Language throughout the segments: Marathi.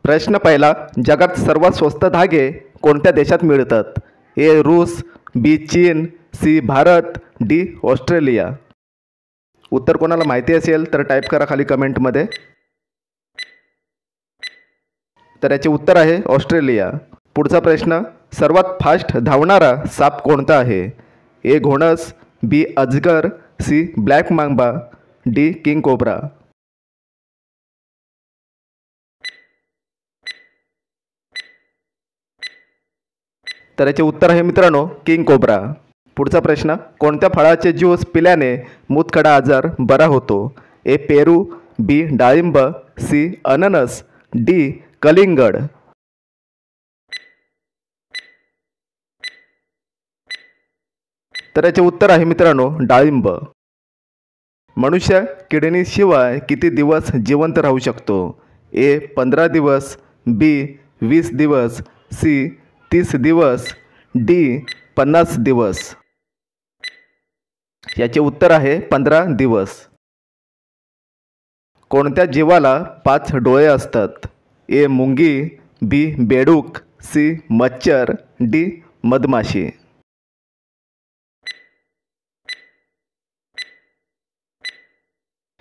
प्रश्न पहिला, जगात सर्वात स्वस्त धागे कोणत्या देशात मिळतात? ए रूस, बी चीन, सी भारत, डी ऑस्ट्रेलिया. उत्तर कोणाला माहिती असेल तर टाईप करा खाली कमेंटमध्ये. तर याचे उत्तर आहे ऑस्ट्रेलिया. पुढचा प्रश्न, सर्वात फास्ट धावणारा साप कोणता आहे? ए घोणस, बी अजगर, C black mamba, D king cobra. तर याचे उत्तर आहे मित्रांनो किंग कोब्रा. पुढचा प्रश्न, कोणत्या फळाचे ज्यूस पिल्याने मूतखडा आजार बरा होतो? ए पेरू, बी डाळिंब, सी अननस, डी कलिंगड. तर याचे उत्तर आहे मित्रांनो डाळिंब. मनुष्य किडनीशिवाय किती दिवस जिवंत राहू शकतो? ए 15 दिवस, बी 20 दिवस, सी 30 दिवस, डी 50 दिवस. याचे उत्तर आहे 15 दिवस. कोणत्या जीवाला 5 डोळे असतात? ए मुंगी, बी बेडूक, सी मच्छर, डी मधमाशी.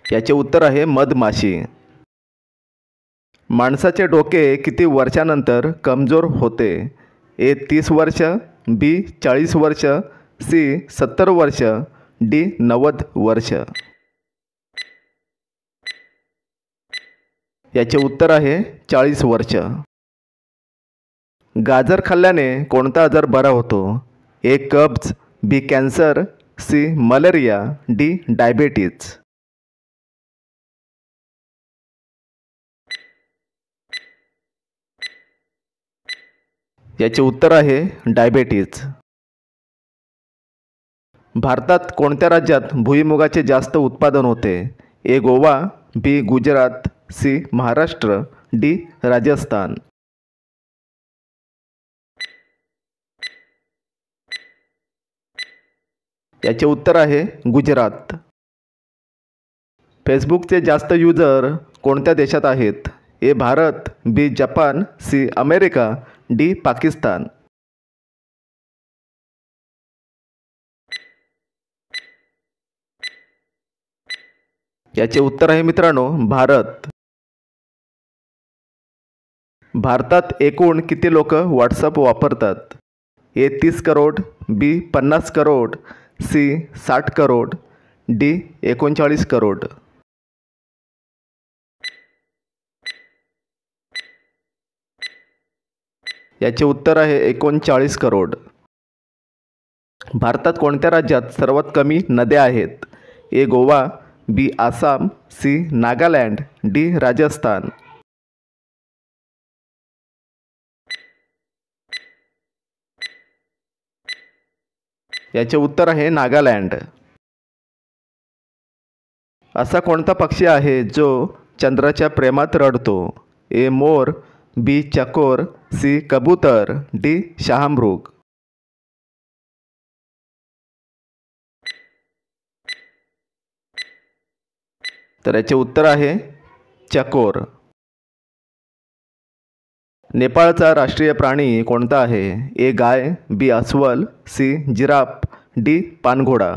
याचे उत्तर आहे मधमाशी. माणसाचे डोके किती वर्षानंतर कमजोर होते? ए 30 वर्ष, बी 40 वर्ष, सी 70 वर्ष, डी 90 वर्ष. याचे उत्तर आहे 40 वर्ष. गाजर खाल्ल्याने कोणता आजार बरा होतो? ए कब्ज, B cancer, C malaria, D diabetes. याचे उत्तर आहे डायबेटीज. भारतात कोणत्या राज्यात भुईमुगाचे जास्त उत्पादन होते? ए गोवा, बी गुजरात, सी महाराष्ट्र, डी राजस्थान. याचे उत्तर आहे गुजरात. फेसबुकचे जास्त यूजर कोणत्या देशात आहेत? A Bharat, B Japan, C America, D Pakistan. याचे उत्तर आहे मित्रांनो भारत. भारतात एकूण किती लोक व्हॉट्सअप वापरतात? ए 30 करोड, बी 50 करोड, सी 60 करोड, डी 39 करोड. याचे उत्तर आहे 39 करोड. भारतात कोणत्या राज्यात सर्वात कमी नद्या आहेत? ए गोवा, बी आसाम, सी नागालँड, डी राजस्थान. याचे उत्तर आहे नागालँड. असा कोणता पक्षी आहे जो चंद्राच्या प्रेमात रडतो? ए मोर, बी चकोर, सी कबूतर, डी शहामृग. तर याचे उत्तर आहे चकोर. नेपाळचा राष्ट्रीय प्राणी कोणता आहे? ए गाय, बी अस्वल, सी जिराफ, डी पानघोडा.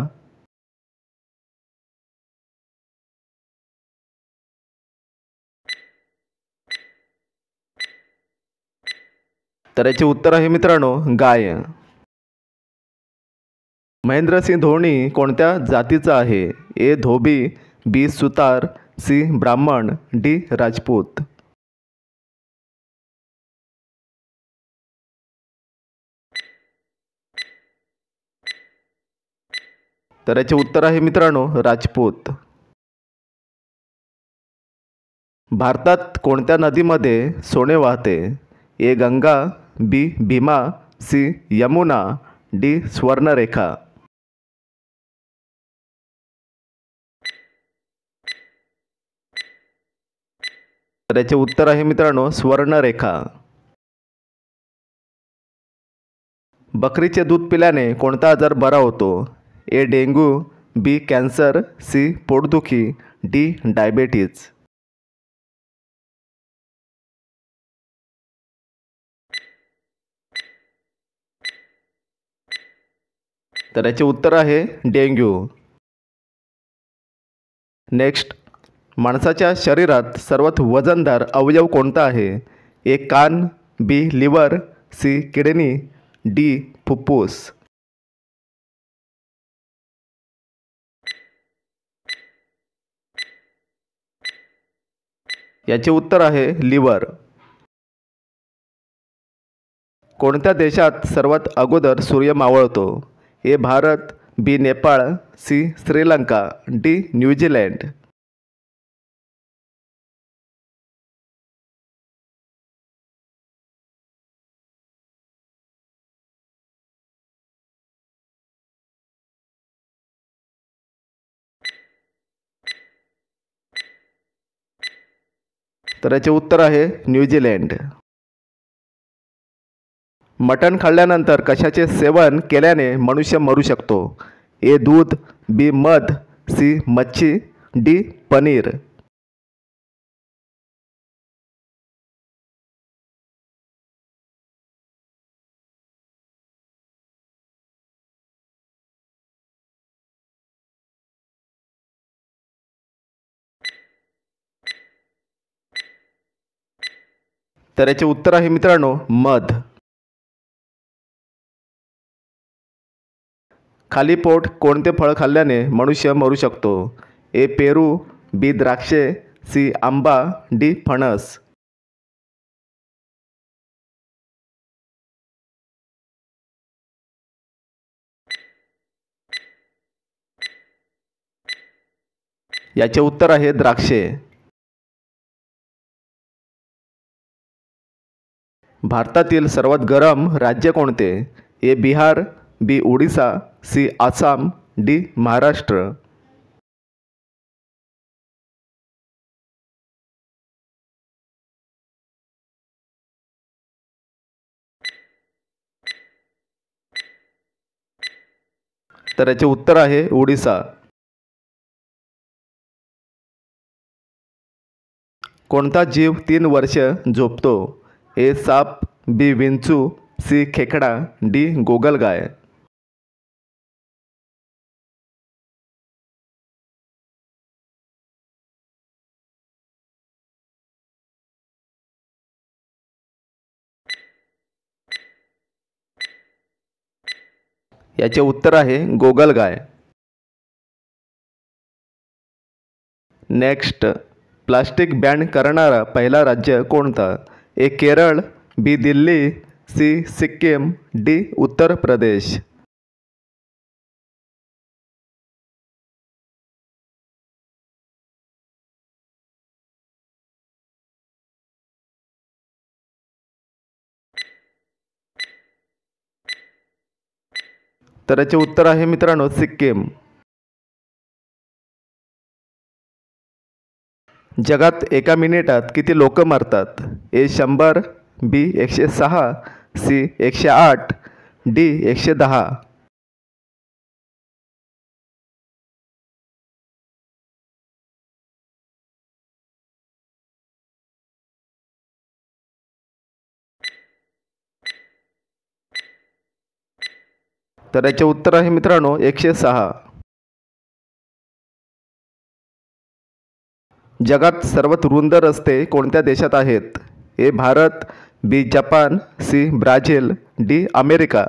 तर याचे उत्तर आहे मित्रांनो गाय. महेंद्रसिंह धोनी कोणत्या जातीचा आहे? ए धोबी, बी सुतार, सी ब्राह्मण, डी राजपूत. तर याचे उत्तर आहे मित्रांनो राजपूत. भारतात कोणत्या नदीमध्ये सोने वाहते? ए गंगा, बी भीमा, सी यमुना, डी स्वर्णरेखा. तर याचे उत्तर आहे मित्रांनो स्वर्णरेखा. बकरीचे दूध पिल्याने कोणता आजार बरा होतो? ए डेंग्यू, बी कॅन्सर, सी पोटदुखी, डी डायबेटीज. तर याचे उत्तर आहे डेंग्यू. नेक्स्ट, माणसाच्या शरीरात सर्वात वजनदार अवयव कोणता आहे? ए कान, बी लिव्हर, सी किडनी, डी फुफ्फुस. याचे उत्तर आहे लिव्हर. कोणत्या देशात सर्वात अगोदर सूर्य मावळतो? A Bharat, B Nepal, C Sri Lanka, D New Zealand. तर याचे उत्तर आहे न्यूझीलंड. मटण खाल्ल्यानंतर कशाचे सेवन केल्याने मनुष्य मरू शकतो? ए दूध, बी मध, सी मच्छी, डी पनीर. तर याचे उत्तर आहे मित्रांनो मध. खाली पोट कोणते फळ खाल्ल्याने मनुष्य मरू शकतो? ए पेरू, बी द्राक्षे, सी आंबा, डी फणस. याचे उत्तर आहे द्राक्षे. भारतातील सर्वात गरम राज्य कोणते? ए बिहार, बी ओडिसा, सी आसाम, डी महाराष्ट्र. तर याचे उत्तर आहे ओडिसा. कोणता जीव 3 वर्ष झोपतो? ए साप, बी विंचू, सी खेकडा, डी गोगलगाय. याचे उत्तर आहे गोगलगाय. नेक्स्ट, प्लास्टिक बॅन करणारा पहिला राज्य कोणता? ए केरळ, बी दिल्ली, सी सिक्कीम, डी उत्तर प्रदेश. तर याचे उत्तर आहे मित्रांनो सिक्कीम. जगात एका मिनिटात किती लोक मरतात? ए 100, बी 106, सी 108, डी 110. तर याचे उत्तर आहे मित्रांनो 106. जगात सर्वात रुंद रस्ते कोणत्या देशात आहेत? A Bharat, B Japan, C Brazil, D America.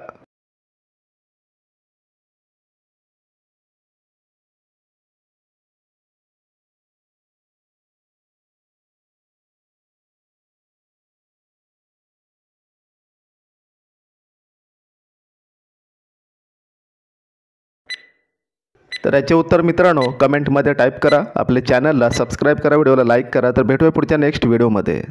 तर याचे उत्तर मित्रांनो कमेंटमध्ये टाईप करा. आपले चॅनलला सबस्क्राईब करा, व्हिडिओला लाईक करा. तर भेटूया पुढच्या नेक्स्ट व्हिडिओमध्ये.